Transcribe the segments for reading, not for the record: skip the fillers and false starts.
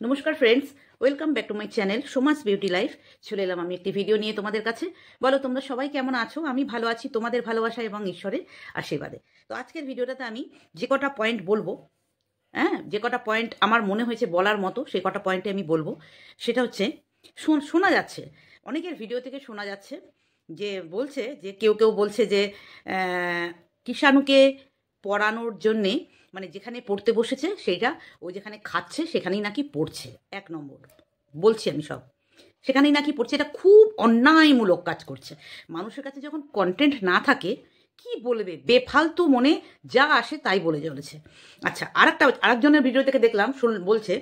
নমস্কার friends, welcome back to my channel Soma's beauty life. চলে এলাম আমি একটি ভিডিও নিয়ে তোমাদের কাছে। বলো তোমরা সবাই কেমন আছো? আমি ভালো আছি, তোমাদের ভালোবাসা এবং ঈশ্বরের আশীর্বাদে। তো আজকের ভিডিওটাতে আমি যে কটা পয়েন্ট বলবো, যে কটা পয়েন্ট আমার মনে হয়েছে বলার মতো, সে কটা পয়েন্টে আমি বলবো। সেটা হচ্ছে, শোনা যাচ্ছে অনেকের ভিডিও থেকে শোনা যাচ্ছে যে বলছে যে কেউ কেউ বলছে যে কিষাণুকে পড়ানোর জন্যে, মানে যেখানে পড়তে বসেছে সেইটা ও যেখানে খাচ্ছে সেখানেই নাকি পড়ছে। 1 নম্বর বলছি আমি সব, সেখানেই নাকি পড়ছে। এটা খুব অন্যায়মূলক কাজ করছে। মানুষের কাছে যখন কন্টেন্ট না থাকে কি বলবে, বেফালতু মনে যা আসে তাই বলে চলেছে। আচ্ছা, আরেকজনের ভিডিও থেকে দেখলাম বলছে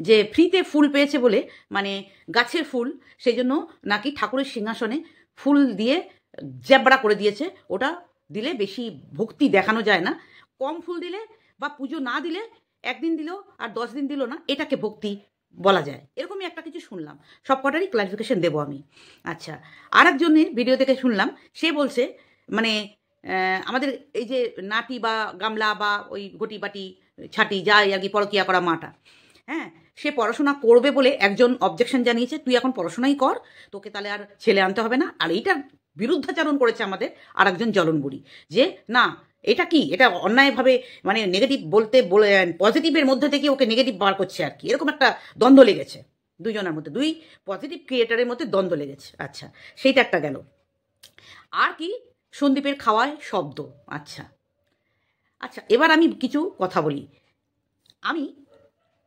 যে ফ্রিতে ফুল পেয়েছে বলে, মানে গাছের ফুল, সেই জন্য নাকি ঠাকুরের সিংহাসনে ফুল দিয়ে জ্যাবড়া করে দিয়েছে। ওটা দিলে বেশি ভক্তি দেখানো যায় না, কম ফুল দিলে বা পুজো না দিলে, একদিন দিল আর 10 দিন দিল না, এটাকে ভক্তি বলা যায়। এরকমই একটা কিছু শুনলাম, সব কটারই ক্লারিফিকেশন দেবো আমি। আচ্ছা, আরেকজনের ভিডিও থেকে শুনলাম, সে বলছে মানে আমাদের এই যে নাটি বা গামলা বা ওই গটি বাটি ছাটি যাই আর কি পরকিয়া করা মাটা, সে পড়াশোনা করবে বলে একজন অবজেকশন জানিয়েছে, তুই এখন পড়াশোনাই কর, তোকে তাহলে আর ছেলে আনতে হবে না। আর এইটার বিরুদ্ধাচারণ করেছে আমাদের আর একজন জলনবুড়ি, যে না এটা কি, এটা অন্যায়ভাবে মানে নেগেটিভ বলতে বলে পজিটিভের মধ্যে থেকে ওকে নেগেটিভ বার করছে আর কি। এরকম একটা দ্বন্দ্ব লেগেছে দুইজনের মধ্যে, দুই পজিটিভ ক্রিয়েটারের মধ্যে দ্বন্দ্ব লেগেছে। আচ্ছা, সেইটা একটা গেল। আর কি, সন্দীপের খাওয়ায় শব্দ। আচ্ছা আচ্ছা, এবার আমি কিছু কথা বলি। আমি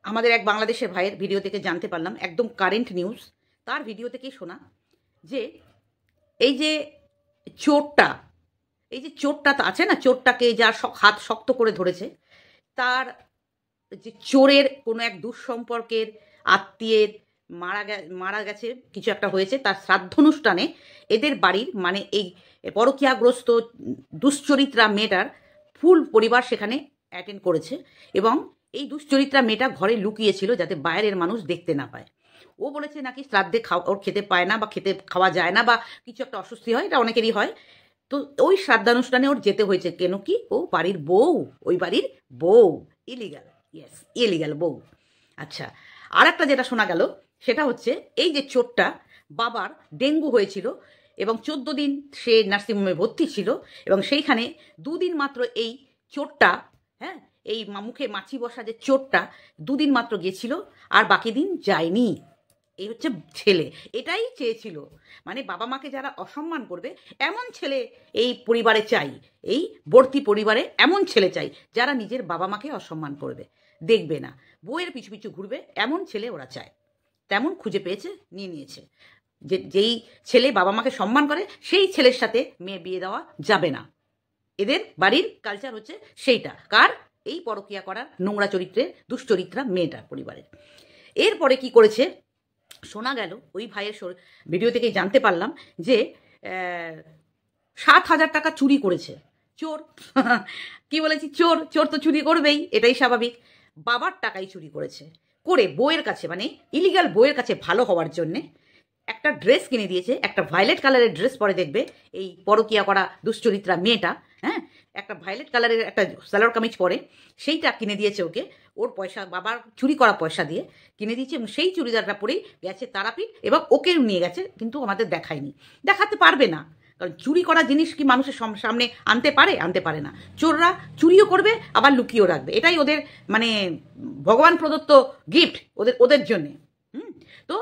আমাদের এক বাংলাদেশের ভাইয়ের ভিডিও থেকে জানতে পারলাম, একদম কারেন্ট নিউজ, তার ভিডিও থেকেই শোনা, যে এই যে চোরটা, এই যে চোরটা আছে না, চোরটাকে যার হাত শক্ত করে ধরেছে, তার যে চোরের কোনো এক দুঃসম্পর্কের আত্মীয়ের মারা গেছে, কিছু একটা হয়েছে, তার শ্রাদ্ধানুষ্ঠানে এদের বাড়ির মানে এই পরকীয়াগ্রস্ত দুশ্চরিত্রা মেয়েটার ফুল পরিবার সেখানে অ্যাটেন্ড করেছে। এবং এই দুশ্চরিত্রা মেয়েটা ঘরে লুকিয়েছিল যাতে বাইরের মানুষ দেখতে না পায়। ও বলেছে নাকি শ্রাদ্ধে ওর খেতে পায় না বা খাওয়া যায় না বা কিছু একটা অস্বস্তি হয়, এটা অনেকেরই হয়। তো ওই শ্রাদ্ধানুষ্ঠানে ওর যেতে হয়েছে, কেন কি ও বাড়ির বউ, ওই বাড়ির বউ, ইলিগাল, ইয়েস ইলিগাল বউ। আচ্ছা, আর একটা যেটা শোনা গেল সেটা হচ্ছে, এই যে চোরটা বাবার ডেঙ্গু হয়েছিল এবং 14 দিন সে নার্সিংহোমে ভর্তি ছিল, এবং সেইখানে 2 দিন মাত্র এই চোরটা, এই মুখে মাছি বসা যে চোরটা 2 দিন মাত্র গেছিল, আর বাকি দিন যায়নি। এই হচ্ছে ছেলে, এটাই চেয়েছিল, মানে বাবা মাকে যারা অসম্মান করবে এমন ছেলে এই পরিবারে চাই, এই ভর্তি পরিবারে এমন ছেলে চাই যারা নিজের বাবা মাকে অসম্মান করবে, দেখবে না, বউয়ের পিছু পিছু ঘুরবে, এমন ছেলে ওরা চায়। তেমন খুঁজে পেয়েছে, নিয়ে নিয়েছে। যেই ছেলে বাবা মাকে সম্মান করে সেই ছেলের সাথে মেয়ে বিয়ে দেওয়া যাবে না। এদের বাড়ির কালচার হচ্ছে সেইটা, কার, এই পরকিয়া করার নোংরা চরিত্রের দুশ্চরিত্রা মেয়েটার পরিবারের। এরপরে কি করেছে শোনা গেল, ওই ভাইয়ের ভিডিও থেকেই জানতে পারলাম যে 7,000 টাকা চুরি করেছে চোর। কি বলেছি, চোর, চোর তো চুরি করবেই, এটাই স্বাভাবিক। বাবার টাকাই চুরি করেছে, করে বউয়ের কাছে, মানে ইলিগাল বউয়ের কাছে ভালো হওয়ার জন্যে একটা ড্রেস কিনে দিয়েছে, একটা ভায়োলেট কালারের ড্রেস পরে দেখবে এই পরকিয়া করা দুশ্চরিত্রা মেয়েটা, একটা ভায়োলেট কালারের একটা সালোয়ার কামিজ পরে, সেইটা কিনে দিয়েছে ওকে, ওর পয়সা, বাবার চুরি করা পয়সা দিয়ে কিনে দিয়েছে, এবং সেই চুড়িদারটা পরেই গেছে তারাপীঠ, এবং ওকেও নিয়ে গেছে, কিন্তু আমাদের দেখায়নি, দেখাতে পারবে না, কারণ চুরি করা জিনিস কি মানুষের সামনে আনতে পারে? আনতে পারে না। চোররা চুরিও করবে আবার লুকিয়েও রাখবে, এটাই ওদের মানে ভগবান প্রদত্ত গিফট ওদের জন্যে। তো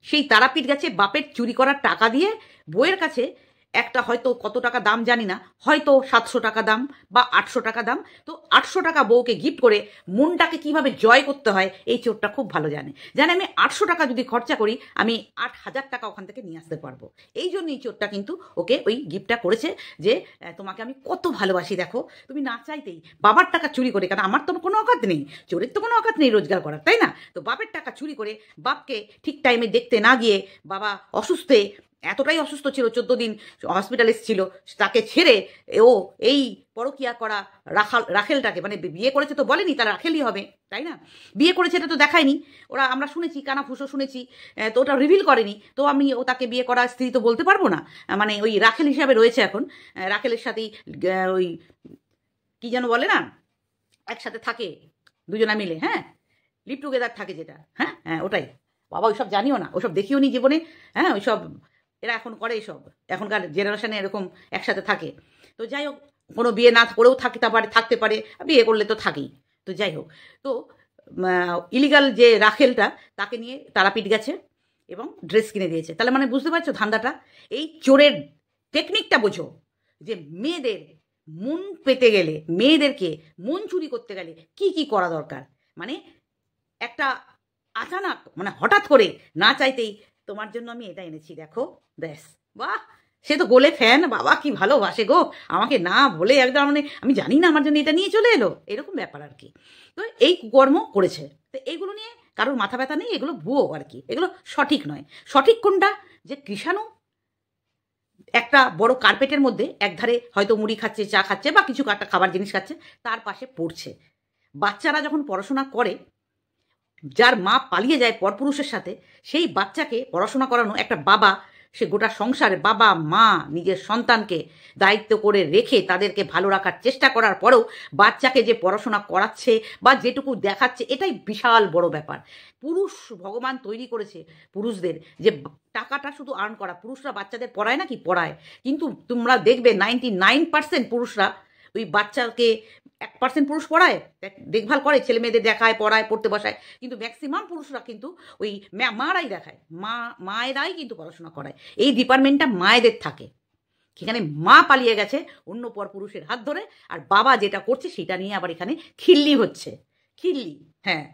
সেই তারাপীঠ গেছে বাপের চুরি করার টাকা দিয়ে বইয়ের কাছে, একটা হয়তো কত টাকা দাম জানি না, হয়তো 700 টাকা দাম বা 800 টাকা দাম, তো 800 টাকা বউকে গিফট করে মনটাকে কিভাবে জয় করতে হয় এই চোরটা খুব ভালো জানে। আমি 800 টাকা যদি খরচা করি, আমি 8,000 টাকা ওখান থেকে নিয়ে আসতে পারবো। এই জন্যই চোরটা কিন্তু ওকে ওই গিফটটা করেছে, যে তোমাকে আমি কত ভালোবাসি, দেখো তুমি না চাইতেই বাবার টাকা চুরি করে, কারণ আমার তো কোনো অকাত নেই, চোরের তো কোনো অকাত নেই রোজগার করার, তাই না? তো বাপের টাকা চুরি করে বাপকে ঠিক টাইমে দেখতে না গিয়ে, বাবা অসুস্থে, এতটাই অসুস্থ ছিল, 14 দিন হসপিটালে ছিল, তাকে ছেড়ে ও এই পরকিয়া করা রাখেলটাকে, মানে বিয়ে করেছে তো বলেনি তারা রাখেলই হবে, তাই না? বিয়ে করেছে এটা তো দেখায়নি ওরা, আমরা শুনেছি, কানাফুসো শুনেছি, তো ওটা রিভিল করেনি, তো আমি ও তাকে বিয়ে করা স্ত্রী তো বলতে পারবো না, মানে ওই রাখেল হিসাবে রয়েছে এখন। রাখেলের সাথেই ওই কি যেন বলে না, একসাথে থাকে দুজনা মিলে, লিভ টুগেদার থাকে যেটা, হ্যাঁ হ্যাঁ ওটাই। বাবা ওইসব জানিও না, ওসব দেখিও নি জীবনে। হ্যাঁ ওইসব এরা এখন করে, এইসব এখনকার জেনারেশনে এরকম একসাথে থাকে। তো যাই হোক, কোনো বিয়ে না করেও থাকতে পারে, বিয়ে করলে তো থাকেই। তো যাই হোক, তো ইলিগাল যে রাখেলটা তাকে নিয়ে তারাপীঠ গেছে এবং ড্রেস কিনে দিয়েছে। তাহলে মানে বুঝতে পারছো ধান্দাটা? এই চোরের টেকনিকটা বোঝো, যে মেয়েদের মন পেতে গেলে, মেয়েদেরকে মন চুরি করতে গেলে কি কি করা দরকার। মানে একটা আচানক, মানে হঠাৎ করে না চাইতেই তোমার জন্য আমি এটা এনেছি, দেখো, ব্যাস। বাহ, সে তো গোলে ফ্যান, বাবা কি ভালোবাসে গো আমাকে, না বলে একদম, মানে আমি জানি না আমার জন্য এটা নিয়ে চলে এলো, এরকম ব্যাপার আর কি। তো এই কুকর্ম করেছে। তো এইগুলো নিয়ে কারোর মাথা ব্যথা নেই, এগুলো ভুয়ো আর কি, এগুলো সঠিক নয়। সঠিক কোনটা? যে কৃষাণু একটা বড় কার্পেটের মধ্যে একধারে হয়তো মুড়ি খাচ্ছে, চা খাচ্ছে, বা কিছু একটা খাবার জিনিস খাচ্ছে, তার পাশে পড়ছে। বাচ্চারা যখন পড়াশোনা করে, যার মা পালিয়ে যায় পরপুরুষের সাথে, সেই বাচ্চাকে পড়াশোনা করানো একটা বাবা, সে গোটা সংসারে বাবা মা নিজের সন্তানকে দায়িত্ব করে রেখে তাদেরকে ভালো রাখার চেষ্টা করার পরেও বাচ্চাকে যে পড়াশোনা করাচ্ছে বা যেটুকু দেখাচ্ছে, এটাই বিশাল বড় ব্যাপার। পুরুষ ভগবান তৈরি করেছে পুরুষদের, যে টাকাটা শুধু আর্ন করা। পুরুষরা বাচ্চাদের পড়ায় না কি? পড়ায়, কিন্তু তোমরা দেখবে 99% পুরুষরা ওই বাচ্চাকে, 1% পুরুষ পড়ায়, দেখভাল করে, ছেলে মেয়েদের দেখায়, পড়ায়, পড়তে বসায়, কিন্তু ম্যাক্সিমাম পুরুষরা কিন্তু ওই মারাই দেখায়, মায়েরাই কিন্তু পড়াশোনা করায়। এই ডিপার্টমেন্টটা মায়েদের থাকে। সেখানে মা পালিয়ে গেছে অন্য পর পুরুষের হাত ধরে, আর বাবা যেটা করছে সেটা নিয়ে আবার এখানে খিল্লি হচ্ছে। খিল্লি, হ্যাঁ।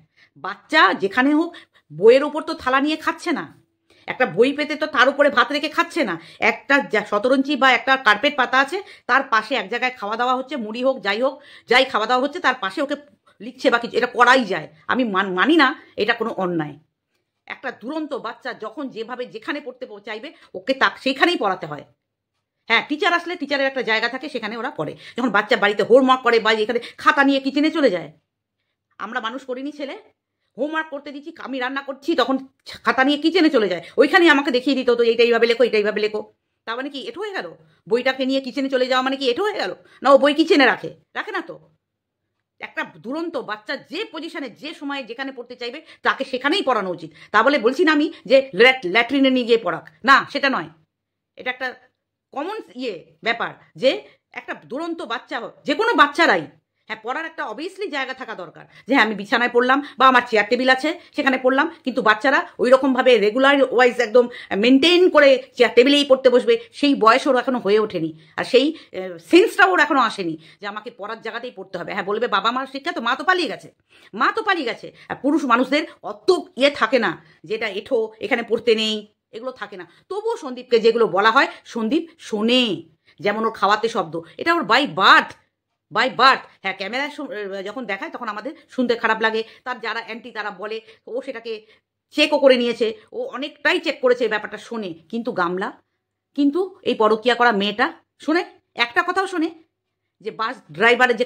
বাচ্চা যেখানে হোক, বইয়ের ওপর তো থালা নিয়ে খাচ্ছে না, একটা বই পেতে তো তার উপরে ভাত রেখে খাচ্ছে না। একটা শতরঞ্চি বা একটা কার্পেট পাতা আছে, তার পাশে এক জায়গায় খাওয়া দাওয়া হচ্ছে, মুড়ি হোক যাই হোক, যাই খাওয়া দাওয়া হচ্ছে, তার পাশে ওকে লিখছে বা কিছু, এটা করাই যায়। আমি মানি না এটা কোনো অন্যায়। একটা দুরন্ত বাচ্চা যখন যেভাবে যেখানে পড়তে চাইবে, ওকে সেইখানেই পড়াতে হয়। হ্যাঁ, টিচার আসলে টিচারের একটা জায়গা থাকে, সেখানে ওরা পড়ে। যখন বাচ্চা বাড়িতে হোমওয়ার্ক করে বা এখানে খাতা নিয়ে কিচেনে চলে যায়, আমরা মানুষ করিনি ছেলে, হোমওয়ার্ক করতে দিচ্ছি, আমি রান্না করছি, তখন খাতা নিয়ে কিচেনে চলে যায়, ওইখানে আমাকে দেখিয়ে দিত, তো এইটা এইভাবে লেখো, এটা এইভাবে লেখো। তার মানে কি এটো হয়ে গেল? বইটাকে নিয়ে কিচেনে চলে যাওয়া মানে কি এটো হয়ে গেল? না, ও বই কিচেনে রাখে না তো। একটা দুরন্ত বাচ্চা যে পজিশনে, যে সময়ে যেখানে পড়তে চাইবে, তাকে সেখানেই পড়ানো উচিত। তা বলে বলছি না আমি যে ল্যাট্রিনে নিয়ে গিয়ে পড়াক, না, সেটা নয়। এটা একটা কমন ব্যাপার, যে একটা দুরন্ত বাচ্চা, যে কোনো বাচ্চারাই, হ্যাঁ, পড়ার একটা অবভিয়াসলি জায়গা থাকা দরকার, যে হ্যাঁ আমি বিছানায় পড়লাম বা আমার চেয়ার টেবিল আছে সেখানে পড়লাম, কিন্তু বাচ্চারা ওই রকমভাবে রেগুলার ওয়াইজ একদম মেনটেন করে চেয়ার টেবিলেই পড়তে বসবে, সেই বয়স ওর এখনো হয়ে ওঠেনি, আর সেই সেন্সটা ওর এখনো আসেনি যে আমাকে পড়ার জায়গাতেই পড়তে হবে। হ্যাঁ, বলবে বাবা মার শিক্ষা তো, মা তো পালিয়ে গেছে। আর পুরুষ মানুষদের অত থাকে না, যেটা এঠো এখানে পড়তে নেই, এগুলো থাকে না। তবুও সন্দীপকে যেগুলো বলা হয়, সন্দীপ শোনে। যেমন ওর খাওয়াতে শব্দ, এটা ওর বাই বার্থ। হ্যাঁ, ক্যামেরায় যখন দেখায় তখন আমাদের শুনতে খারাপ লাগে, তার যারা অ্যান্টি তারা বলে ও সেটাকে চেকও করে নিয়েছে, ও অনেকটাই চেক করেছে, ব্যাপারটা শোনে। কিন্তু গামলা, কিন্তু এই পরকিয়া করা মেয়েটা শোনে? একটা কথাও শোনে? যে বাস ড্রাইভারের যে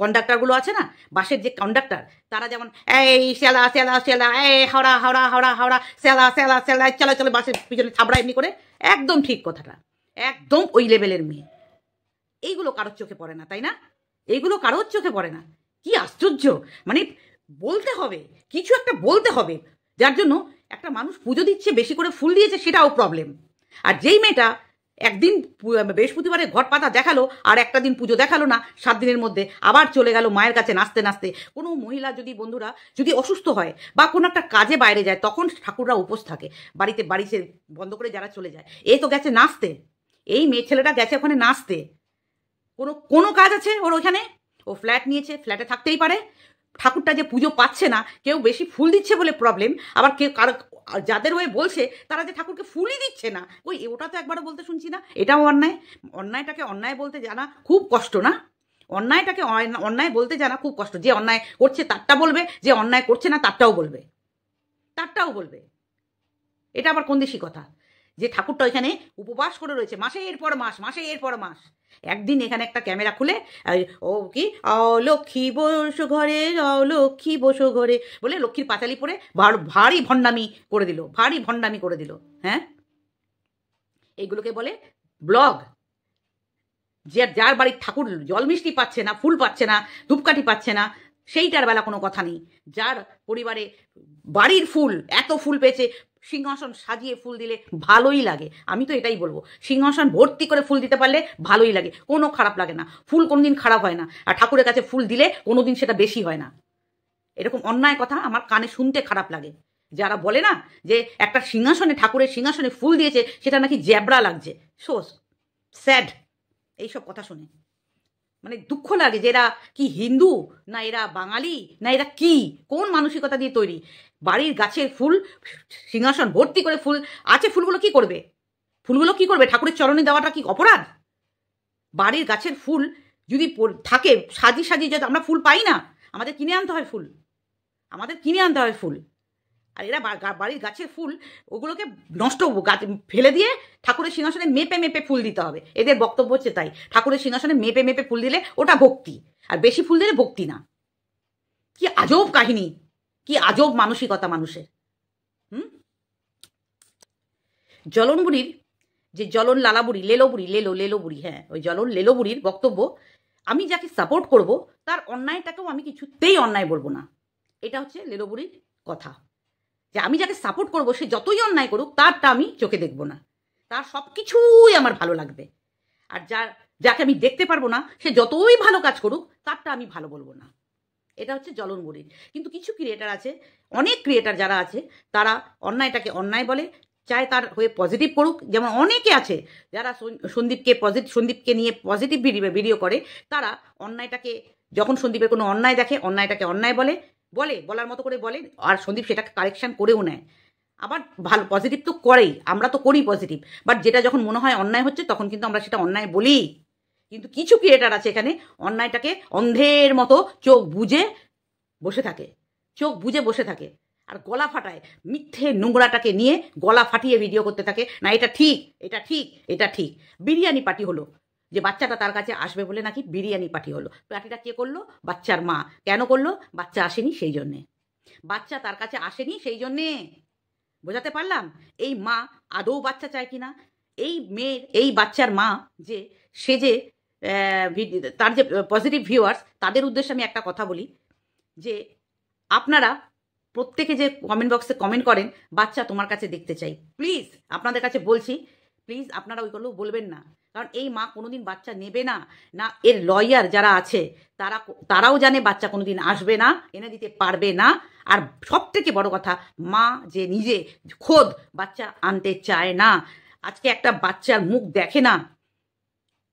কন্ডাক্টারগুলো আছে না, বাসের যে কন্ডাক্টার, তারা যেমন এই সেলা এই হাওড়া সেলা চলো বাসের পিছনে থাবড়া এমনি করে, একদম ঠিক কথাটা, একদম ওই লেভেলের মেয়ে। এইগুলো কারোর চোখে পড়ে না, তাই না? এইগুলো কারোর চোখে পড়ে না। কি আশ্চর্য! মানে বলতে হবে, কিছু একটা বলতে হবে, যার জন্য একটা মানুষ পুজো দিচ্ছে, বেশি করে ফুল দিয়েছে, সেটাও প্রবলেম। আর যেই মেয়েটা একদিন বৃহস্পতিবারে ঘট পাতা দেখালো, আর একটা দিন পুজো দেখালো না, 7 দিনের মধ্যে আবার চলে গেল মায়ের কাছে নাচতে। কোনো মহিলা যদি, বন্ধুরা, যদি অসুস্থ হয় বা কোনো একটা কাজে বাইরে যায়, তখন ঠাকুররা উপোস থাকে, বাড়িতে বন্ধ করে যারা চলে যায়। এই তো গেছে নাচতে, এই মেয়ে ছেলেটা গেছে ওখানে নাচতে। কোনো কাজ আছে ওর ওইখানে? ও ফ্ল্যাট নিয়েছে, ফ্ল্যাটে থাকতেই পারে। ঠাকুরটা যে পুজো পাচ্ছে না, কেউ বেশি ফুল দিচ্ছে বলে প্রবলেম, আবার কেউ যাদের হয়ে বলছে তারা যে ঠাকুরকে ফুলই দিচ্ছে না, ওটা তো একবারও বলতে শুনছি না। এটাও অন্যায়। অন্যায়টাকে অন্যায় বলতে জানা খুব কষ্ট না? অন্যায়টাকে অন্যায় বলতে জানা খুব কষ্ট। যে অন্যায় করছে তারটা বলবে, যে অন্যায় করছে না তারটাও বলবে। এটা আবার কোন দেশি কথা? যে ঠাকুরটা ওইখানে উপবাস করে রয়েছে মাসের পর মাস, একদিন এখানে একটা ক্যামেরা খুলে ও কি লক্ষ্মী বসো ঘরে বলে লক্ষ্মীর পাঁচালি পরে ভারী ভণ্ডামি করে দিল। হ্যাঁ, এইগুলোকে বলে ব্লগ। যার বাড়ির ঠাকুর জল মিষ্টি পাচ্ছে না, ফুল পাচ্ছে না, ধূপকাঠি পাচ্ছে না, সেইটার বেলা কোনো কথা নেই। যার পরিবারে বাড়ির ফুল, এত ফুল পেয়েছে, সিংহাসন সাজিয়ে ফুল দিলে ভালোই লাগে। আমি তো এটাই বলবো, সিংহাসন ভর্তি করে ফুল দিতে পারলে ভালোই লাগে, কোনো খারাপ লাগে না। ফুল কোনোদিন খারাপ হয় না, আর ঠাকুরের কাছে ফুল দিলে কোনোদিন সেটা বেশি হয় না। এরকম অন্যায় কথা আমার কানে শুনতে খারাপ লাগে। যারা বলে না যে একটা সিংহাসনে, ঠাকুরের সিংহাসনে ফুল দিয়েছে, সেটা নাকি জ্যাবরা লাগছে, সো স্যাড এইসব কথা শুনে। মানে দুঃখ লাগে যে এরা কি হিন্দু, না এরা বাঙালি, না এরা কি, কোন মানসিকতা দিয়ে তৈরি। বাড়ির গাছের ফুল, সিংহাসন ভর্তি করে ফুল আছে, ফুলগুলো কি করবে? ফুলগুলো কি করবে? ঠাকুরের চরণে দেওয়াটা কি অপরাধ? বাড়ির গাছের ফুল যদি থাকে সাজিয়ে সাজিয়ে, যদি আমরা ফুল পাই না, আমাদের কিনে আনতে হয় ফুল, আমাদের কিনে আনতে হয় ফুল। আর এরা বাড়ির গাছের ফুল, ওগুলোকে নষ্ট ফেলে দিয়ে ঠাকুরের সিংহাসনে মেপে মেপে ফুল দিতে হবে। এদের বক্তব্য হচ্ছে তাই, ঠাকুরের সিংহাসনে মেপে মেপে ফুল দিলে ওটা ভক্তি, আর বেশি ফুল দিলে ভক্তি না। কি আজব কাহিনী, কি আজব মানসিকতা মানুষের। জলন বুড়ির যে জলন লালা বুড়ি, লেলো বুড়ি, লেলো বুড়ি, হ্যাঁ ওই জলন লেলো বুড়ির বক্তব্য, আমি যাকে সাপোর্ট করব তার অন্যায়টাকেও আমি কিছুতেই অন্যায় বলবো না। এটা হচ্ছে লেলো বুড়ির কথা, যে আমি যাকে সাপোর্ট করবো সে যতই অন্যায় করুক তারটা আমি চোখে দেখবো না, তার সব কিছুই আমার ভালো লাগবে। আর যাকে আমি দেখতে পারবো না সে যতই ভালো কাজ করুক তারটা আমি ভালো বলবো না। এটা হচ্ছে জলন বুড়ির। কিন্তু কিছু ক্রিয়েটার আছে, অনেক ক্রিয়েটার যারা আছে, তারা অন্যায়টাকে অন্যায় বলে, চায় তার হয়ে পজিটিভ করুক। যেমন অনেকে আছে যারা সন্দীপকে নিয়ে পজিটিভ ভিডিও করে, তারা অন্যায়টাকে, যখন সন্দীপের কোনো অন্যায় দেখে, অন্যায়টাকে অন্যায় বলার মতো করে বলে, আর সন্দীপ সেটাকে কারেকশন করেও নেয়। আবার ভালো পজিটিভ তো করেই, আমরা তো করি পজিটিভ, বাট যেটা যখন মনে হয় অন্যায় হচ্ছে তখন কিন্তু আমরা সেটা অন্যায় বলি। কিন্তু কিছু ক্রিয়েটার আছে এখানে অন্যায়টাকে অন্ধের মতো চোখ বুজে বসে থাকে, আর গলা ফাটায়, মিথ্যে নোংরাটাকে নিয়ে গলা ফাটিয়ে ভিডিও করতে থাকে। না এটা ঠিক, এটা ঠিক, এটা ঠিক। বিরিয়ানি পার্টি হলো, যে বাচ্চাটা তার কাছে আসবে বলে নাকি বিরিয়ানি পার্টি হলো। পার্টিটা কে করলো? বাচ্চার মা। কেন করলো? বাচ্চা আসেনি সেই জন্যে, বাচ্চা তার কাছে আসেনি সেই জন্যে। বোঝাতে পারলাম? এই মা আদৌ বাচ্চা চায় কিনা, এই বাচ্চার মা যে, সে যে তার যে পজিটিভ ভিউয়ার্স, তাদের উদ্দেশ্যে আমি একটা কথা বলি, যে আপনারা প্রত্যেকে যে কমেন্ট বক্সে কমেন্ট করেন, বাচ্চা তোমার কাছে দেখতে চাই, প্লিজ আপনাদের কাছে বলছি, প্লিজ আপনারা ওইগুলো বলবেন না। কারণ এই মা কোনোদিন বাচ্চা নেবে না, না এর লয়ার যারা আছে তারাও জানে বাচ্চা কোনোদিন আসবে না, এনে দিতে পারবে না। আর সব থেকে বড় কথা, মা যে নিজে খোদ বাচ্চা আনতে চায় না। আজকে একটা বাচ্চার মুখ দেখে না,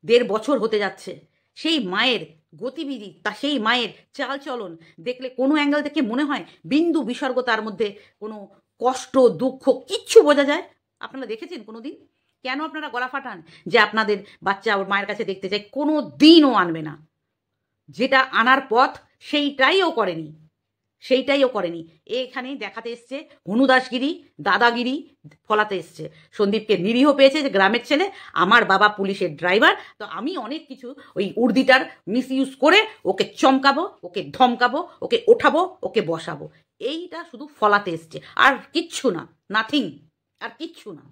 1.5 বছর হতে যাচ্ছে, সেই মায়ের গতিবিধি, সেই মায়ের চালচলন দেখলে কোনো অ্যাঙ্গেল থেকে মনে হয় বিন্দু বিসর্গ তার মধ্যে কোনো কষ্ট, দুঃখ কিচ্ছু বোঝা যায়? আপনারা দেখেছেন কোনো দিন? কেন আপনারা গলা ফাটান যে আপনাদের বাচ্চা ওর মায়ের কাছে দেখতে চাই? কোনো দিনও আনবে না। যেটা আনার পথ সেইটাইও করেনি। এখানে দেখাতে এসছে হনুদাসগিরি, দাদাগিরি ফলাতে এসছে। সন্দীপকে নিরীহ পেয়েছে যে গ্রামের ছেলে, আমার বাবা পুলিশের ড্রাইভার, তো আমি অনেক কিছু ওই উর্দিটার মিসইউজ করে ওকে চমকাবো, ওকে ধমকাবো, ওকে ওঠাবো, ওকে বসাবো। এইটা শুধু ফলাতে এসছে, আর কিচ্ছু না, নাথিং, আর কিচ্ছু না।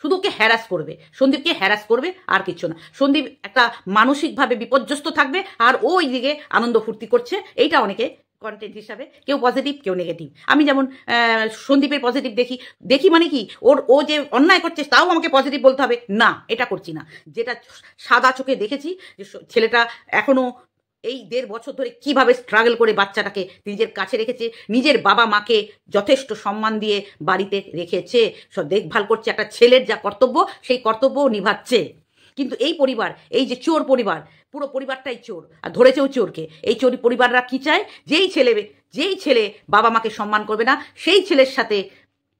শুধু ওকে হ্যারাস করবে, সন্দীপকে হ্যারাস করবে, আর কিছু না। সন্দীপ একটা মানসিকভাবে বিপর্যস্ত থাকবে, আর ও ওইদিকে আনন্দ ফুর্তি করছে। এইটা অনেকে কন্টেন্ট হিসাবে, কেউ পজিটিভ কেউ নেগেটিভ। আমি যেমন সন্দীপের পজিটিভ দেখি মানে কি, ও যে অন্যায় করছে তাও আমাকে পজিটিভ বলতে হবে না, এটা করছি না। যেটা সাদা চোখে দেখেছি যে ছেলেটা এখনো এই 1.5 বছর ধরে কিভাবে স্ট্রাগল করে বাচ্চাটাকে নিজের কাছে রেখেছে, নিজের বাবা মাকে যথেষ্ট সম্মান দিয়ে বাড়িতে রেখেছে, সব দেখভাল করছে। একটা ছেলের যা কর্তব্য সেই কর্তব্যও নিভাচ্ছে। কিন্তু এই পরিবার, এই যে চোর পরিবার, পুরো পরিবারটাই চোর, আর ধরেছেও চোরকে। এই চোর পরিবাররা কি চায়? যেই ছেলে বাবা মাকে সম্মান করবে না, সেই ছেলের সাথে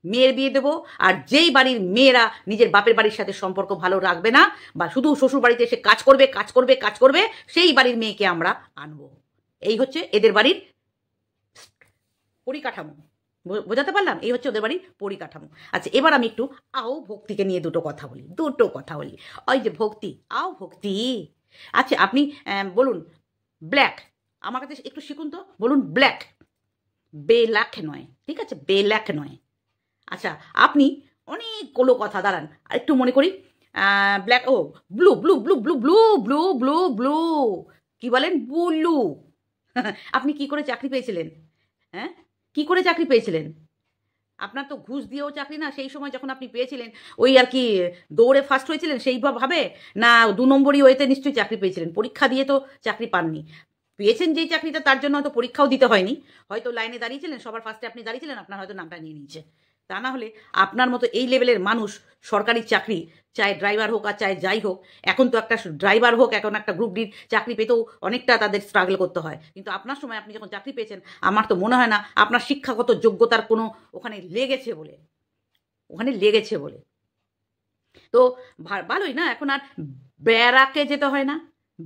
মেয়ের বিয়ে দেবো। আর যেই বাড়ির মেয়েরা নিজের বাপের বাড়ির সাথে সম্পর্ক ভালো রাখবে না, বা শুধু শ্বশুর বাড়িতে এসে কাজ করবে, সেই বাড়ির মেয়েকে আমরা আনবো। এই হচ্ছে এদের বাড়ির পরিকাঠামো। বোঝাতে পারলাম? এই হচ্ছে ওদের বাড়ির পরিকাঠামো। আচ্ছা, এবার আমি একটু ভক্তিকে নিয়ে দুটো কথা বলি। ওই যে ভক্তি, ভক্তি। আচ্ছা, আপনি বলুন ব্ল্যাক, আমার কাছে একটু শিখুন তো, বলুন ব্ল্যাক, বেল্যাক নয়, ঠিক আছে, বেল্যাক নয়। আচ্ছা, আপনি অনেকগুলো কথা, দাঁড়ান আর একটু মনে করি। ব্ল্যাক, ব্লু, কি বলেন? ব্লু। আপনি কি করে চাকরি পেয়েছিলেন? হ্যাঁ, কি করে চাকরি পেয়েছিলেন? আপনার তো ঘুষ দিয়েও চাকরি না, সেই সময় যখন আপনি পেয়েছিলেন ওই আর কি দৌড়ে ফার্স্ট হয়েছিলেন সেইভাবে, না 2 নম্বরই ওয়েতে নিশ্চয়ই চাকরি পেয়েছিলেন? পরীক্ষা দিয়ে তো চাকরি পাননি। পেয়েছেন যেই চাকরিটা তার জন্য হয়তো পরীক্ষাও দিতে হয়নি, হয়তো লাইনে দাঁড়িয়েছিলেন, সবার ফার্স্টে আপনি দাঁড়িয়েছিলেন, আপনার হয়তো নামটা নিয়ে নিয়েছে। তা না হলে আপনার মতো এই লেভেলের মানুষ সরকারি চাকরি, চাই ড্রাইভার হোক আর চাই যাই হোক, এখন তো একটা ড্রাইভার হোক, এখন একটা গ্রুপ ডির চাকরি পেতেও অনেকটা তাদের স্ট্রাগল করতে হয়, কিন্তু আপনার সময় আপনি যখন চাকরি পেয়েছেন, আমার তো মনে হয় না আপনার শিক্ষাগত যোগ্যতার কোনো ওখানে লেগেছে বলে, ওখানে লেগেছে বলে। তো ভালোই না, এখন আর ব্যারাকে যেতে হয় না।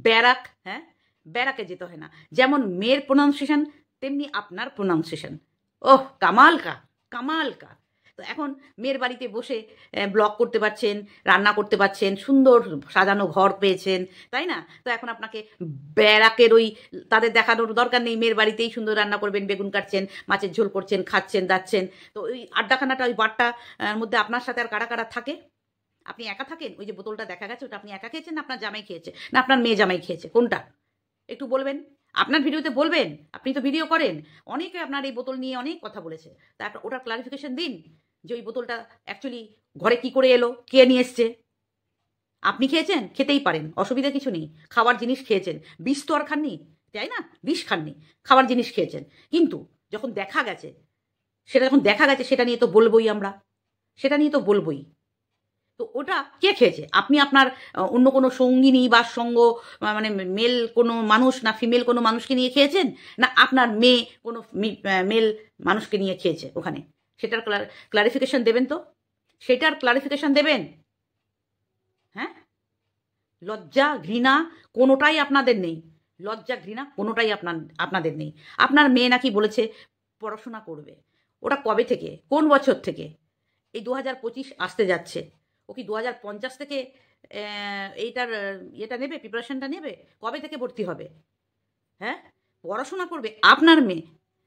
ব্যারাক, হ্যাঁ, ব্যারাকে যেতে হয় না। যেমন মেয়ের প্রোনাউন্সিয়েশন তেমনি আপনার প্রোনাউন্সিয়েশন, ওহ কামাল কা, কামাল কা। তো এখন মেয়ের বাড়িতে বসে ব্লগ করতে পারছেন, রান্না করতে পারছেন, সুন্দর সাজানো ঘর পেয়েছেন, তাই না? তো এখন আপনাকে ব্যারাকের ওই তাদের দেখানোর দরকার নেই, মেয়ের বাড়িতেই সুন্দর রান্না করবেন, বেগুন কাটছেন, মাছের ঝোল করছেন, খাচ্ছেন দাচ্ছেন। তো ওই আড্ডাখানাটা, ওই বারটা মধ্যে আপনার সাথে আর কারা কারা থাকে? আপনি একা থাকেন? ওই যে বোতলটা দেখা গেছে, ওটা আপনি একা খেয়েছেন, না আপনার জামাই খেয়েছে, না আপনার মেয়ে জামাই খেয়েছে, কোনটা? একটু বলবেন। আপনার ভিডিওতে বলবেন, আপনি তো ভিডিও করেন, অনেকে আপনার এই বোতল নিয়ে অনেক কথা বলেছে, তারপর ওটার ক্লারিফিকেশন দিন যে ওই বোতলটা অ্যাকচুয়ালি ঘরে কি করে এলো, কে নিয়ে এসছে। আপনি খেয়েছেন, খেতেই পারেন, অসুবিধা কিছু নেই, খাবার জিনিস খেয়েছেন, বিষ তো আর খাননি, তাই না? বিষ খাননি, খাবার জিনিস খেয়েছেন। কিন্তু যখন দেখা গেছে, সেটা নিয়ে তো বলবোই আমরা, সেটা নিয়ে তো বলবোই। তো ওটা কে খেয়েছে? আপনি আপনার অন্য কোনো সঙ্গিনী বা সঙ্গ, মানে মেল কোনো মানুষ না ফিমেল কোনো মানুষকে নিয়ে খেয়েছেন, না আপনার মেয়ে কোনো মেল মানুষকে নিয়ে খেয়েছে ওখানে? সেটার ক্লারিফিকেশন দেবেন তো, সেটার ক্লারিফিকেশন দেবেন। হ্যাঁ, লজ্জা ঘৃণা কোনোটাই আপনাদের নেই, লজ্জা ঘৃণা কোনোটাই আপনাদের নেই। আপনার মেয়ে নাকি বলেছে পড়াশোনা করবে, ওটা কবে থেকে, কোন বছর থেকে? এই 2025 আসতে যাচ্ছে, ও কি 2050 থেকে এইটার ইয়েটা নেবে, প্রিপারেশনটা নেবে? কবে থেকে ভর্তি হবে? হ্যাঁ, পড়াশোনা করবে আপনার মেয়ে।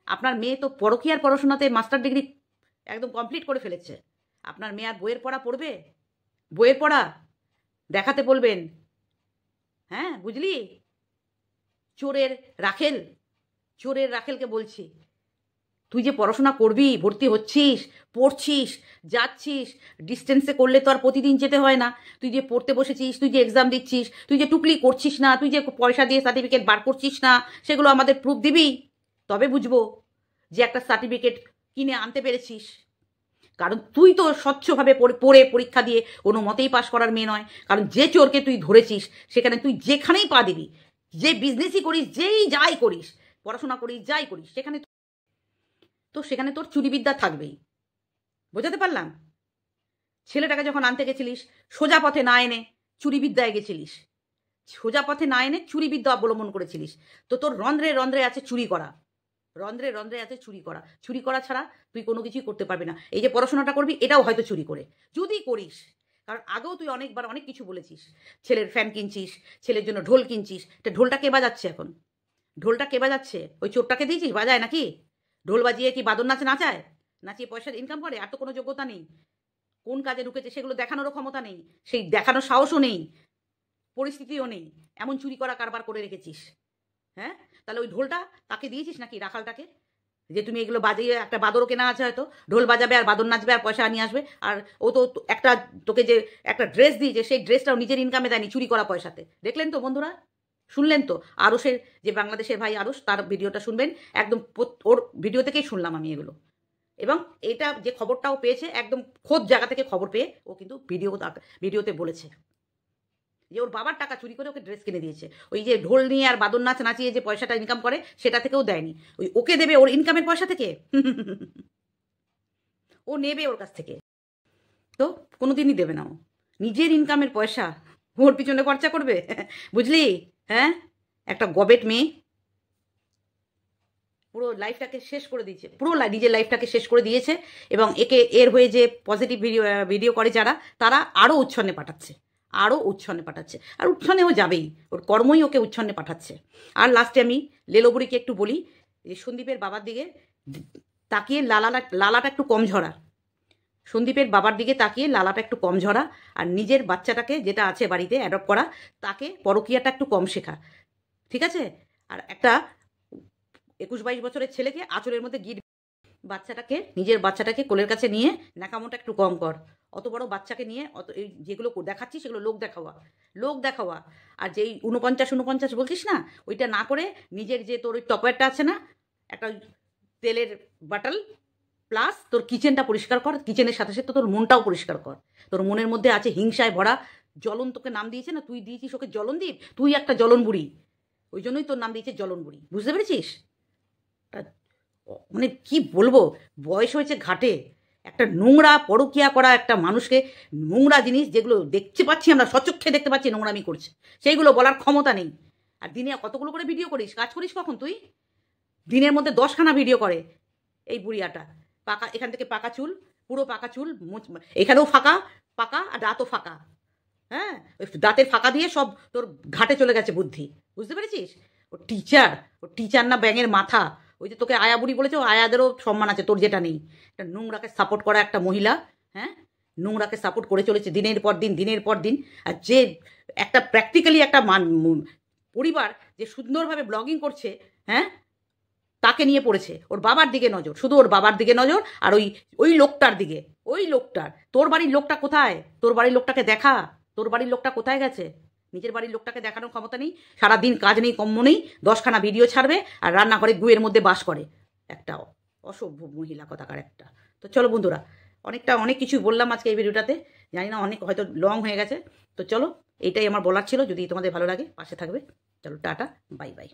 আপনার মেয়ে তো পরকীয়ার পড়াশোনাতে মাস্টার ডিগ্রি একদম কমপ্লিট করে ফেলেছে। আপনার মেয়ে আর বইয়ের পড়া পড়বে? বইয়ের পড়া দেখাতে বলবেন। হ্যাঁ, বুঝলি? চোরের রাখেল, চোরের রাখেলকে বলছি, তুই যে পড়াশোনা করবি, ভর্তি হচ্ছিস, পড়ছিস, যাচ্ছিস, ডিস্টেন্সে করলে তো আর প্রতিদিন যেতে হয় না। তুই যে পড়তে বসেছিস, তুই যে এক্সাম দিচ্ছিস, তুই যে টুকলি করছিস না, তুই যে পয়সা দিয়ে সার্টিফিকেট বার করছিস না, সেগুলো আমাদের প্রুফ দিবি, তবে বুঝবো যে একটা সার্টিফিকেট কিনে আনতে পেরেছিস। কারণ তুই তো স্বচ্ছভাবে পড়ে পরীক্ষা দিয়ে কোনো মতেই পাশ করার মেয়ে নয়। কারণ যে চোরকে তুই ধরেছিস, সেখানে তুই যেখানেই পা দিবি, যে বিজনেসই করিস, যেই যাই করিস, পড়াশোনা করিস, যাই করিস, সেখানে তোর চুরিবিদ্যা থাকবেই। বোঝাতে পারলাম? ছেলেটাকে যখন আনতে গেছিলিস, সোজা পথে না এনে চুরিবিদ্যায় গেছিলিস, সোজা পথে না এনে চুরিবিদ্যা অবলম্বন করেছিলিস। তো তোর রন্ধ্রে রন্ধ্রে আছে চুরি করা, রন্ধ্রে রন্ধ্রে আছে চুরি করা। চুরি করা ছাড়া তুই কোনো কিছুই করতে পারবি না। এই যে পড়াশোনাটা করবি, এটাও হয়তো চুরি করে, যদি করিস। কারণ আগেও তুই অনেকবার অনেক কিছু বলেছিস, ছেলের ফ্যান কিনছিস, ছেলের জন্য ঢোল কিনছিস। তা ঢোলটা কে বাজাচ্ছে এখন? ঢোলটা কে বাজাচ্ছে? ওই চোরটাকে দিয়েছিস বাজায় নাকি? ঢোল বাজিয়ে কি বাদর নাচ নাচায়? নাচিয়ে পয়সা ইনকাম করে? আর তো কোনো যোগ্যতা নেই। কোন কাজে ঢুকেছে সেগুলো দেখানোরও ক্ষমতা নেই, সেই দেখানোর সাহসও নেই, পরিস্থিতিও নেই। এমন চুরি করা কারবার করে রেখেছিস। হ্যাঁ, তাহলে ওই ঢোলটা তাকে দিয়েছিস নাকি, রাখালটাকে? যে তুমি এগুলো বাজিয়ে, একটা বাদরও কেনা আছে হয়তো, ঢোল বাজাবে আর বাদর নাচবে আর পয়সা নিয়ে আসবে। আর ও তো একটা তোকে যে একটা ড্রেস দিয়েছে, সেই ড্রেসটাও নিজের ইনকামে দেয়নি, চুরি করা পয়সাতে। দেখলেন তো বন্ধুরা, শুনলেন তো? আরসের যে বাংলাদেশের ভাই আরস, তার ভিডিওটা শুনবেন, একদম ওর ভিডিও থেকেই শুনলাম আমি এগুলো। এবং এটা যে খবরটাও পেয়েছে, একদম খোদ জায়গা থেকে খবর পেয়ে ও কিন্তু ভিডিওতে বলেছে যে ওর বাবার টাকা চুরি করে ওকে ড্রেস কিনে দিয়েছে। ওই যে ঢোল নিয়ে আর বাদর নাচ নাচিয়ে যে পয়সাটা ইনকাম করে, সেটা থেকেও দেয়নি, ওই ওকে দেবে ওর ইনকামের পয়সা থেকে। ও নেবে ওর কাছ থেকে, তো কোনোদিনই দেবে না ও। নিজের ইনকামের পয়সা ওর পিছনে খরচা করবে? বুঝলি? হ্যাঁ, একটা গবেট মেয়ে পুরো লাইফটাকে শেষ করে দিয়েছে, পুরো নিজের লাইফটাকে শেষ করে দিয়েছে। এবং এর হয়ে যে পজিটিভ ভিডিও করে যারা, তারা আরও উচ্ছন্নে পাঠাচ্ছে, আরও উচ্ছন্নে পাঠাচ্ছে। আর উচ্ছন্নেও যাবেই, ওর কর্মই ওকে উচ্ছন্নে পাঠাচ্ছে। আর লাস্টে আমি লেলোবুড়িকে একটু বলি যে সন্দীপের বাবার দিকে তাকিয়ে লালাটা একটু কম ঝরা, সন্দীপের বাবার দিকে তাকিয়ে লালাটা একটু কম ঝরা, আর নিজের বাচ্চাটাকে যেটা আছে বাড়িতে অ্যাডপ্ট করা, তাকে পরকীয়াটা একটু কম শেখা, ঠিক আছে? আর একটা 21-22 বছরের ছেলেকে আঁচলের মধ্যে গিট, বাচ্চাটাকে, নিজের বাচ্চাটাকে কোলের কাছে নিয়ে ন্যাকামোটা একটু কম কর। অত বড় বাচ্চাকে নিয়ে অত এই যেগুলো দেখাচ্ছিস সেগুলো লোক দেখাওয়া। আর যেই 49 বলছিস না, ওইটা না করে নিজের যে তোর ওই টপারটা আছে না, একটা ওই তেলের বাটল, প্লাস তোর কিচেনটা পরিষ্কার কর। কিচেনের সাথে সাথে তোর মনটাও পরিষ্কার কর। তোর মনের মধ্যে আছে হিংসায় ভরা জ্বলন, তোকে নাম দিয়েছে না, তুই দিয়েছিস ওকে জ্বলনদীপ, তুই একটা জ্বলন বুড়ি, ওই জন্যই তোর নাম দিয়েছে জ্বলন বুড়ি, বুঝতে পেরেছিস? মানে কি বলবো, বয়স হয়েছে ঘাটে, একটা নোংরা পরকিয়া করা একটা মানুষকে, নোংরা জিনিস যেগুলো দেখতে পাচ্ছি আমরা, সচক্ষে দেখতে পাচ্ছি নোংরামি করছে, সেইগুলো বলার ক্ষমতা নেই। আর দিনে কতগুলো করে ভিডিও করিস, কাজ করিস কখন তুই? দিনের মধ্যে 10খানা ভিডিও করে এই বুড়িয়াটা। পাকা, এখান থেকে পাকা চুল, পুরো পাকা চুল, এখানেও ফাঁকা পাকা, আর দাঁতও ফাঁকা। হ্যাঁ, ওই দাঁতের ফাঁকা দিয়ে সব তোর ঘাটে চলে গেছে বুদ্ধি, বুঝতে পেরেছিস? ও টিচার না ব্যাঙের মাথা। ওই যে তোকে আয়া বুড়ি বলেছে, ও আয়াদেরও সম্মান আছে, তোর যেটা নেই। একটা নোংরাকে সাপোর্ট করা একটা মহিলা, হ্যাঁ, নোংরাকে সাপোর্ট করে চলেছে দিনের পর দিন। আর যে একটা প্র্যাকটিক্যালি একটা পরিবার যে সুন্দরভাবে ব্লগিং করছে, হ্যাঁ, তাকে নিয়ে পড়েছে। ওর বাবার দিকে নজর, শুধু ওর বাবার দিকে নজর, আর ওই লোকটার দিকে, ওই লোকটার। তোর বাড়ির লোকটা কোথায়? তোর বাড়ির লোকটাকে দেখা, তোর বাড়ির লোকটা কোথায় গেছে? নিজের বাড়ির লোকটাকে দেখানোর ক্ষমতা নেই, সারাদিন কাজ নেই, কম্ম নেই, 10খানা ভিডিও ছাড়বে আর রান্না করে গুয়ের মধ্যে বাস করে। একটা অসভ্য মহিলা কথাকার একটা। তো চলো বন্ধুরা, অনেক কিছুই বললাম আজকে এই ভিডিওটাতে, জানি না অনেক হয়তো লং হয়ে গেছে। তো চলো, এইটাই আমার বলার ছিল। যদি তোমাদের ভালো লাগে পাশে থাকবে। চলো টাটা, বাই বাই।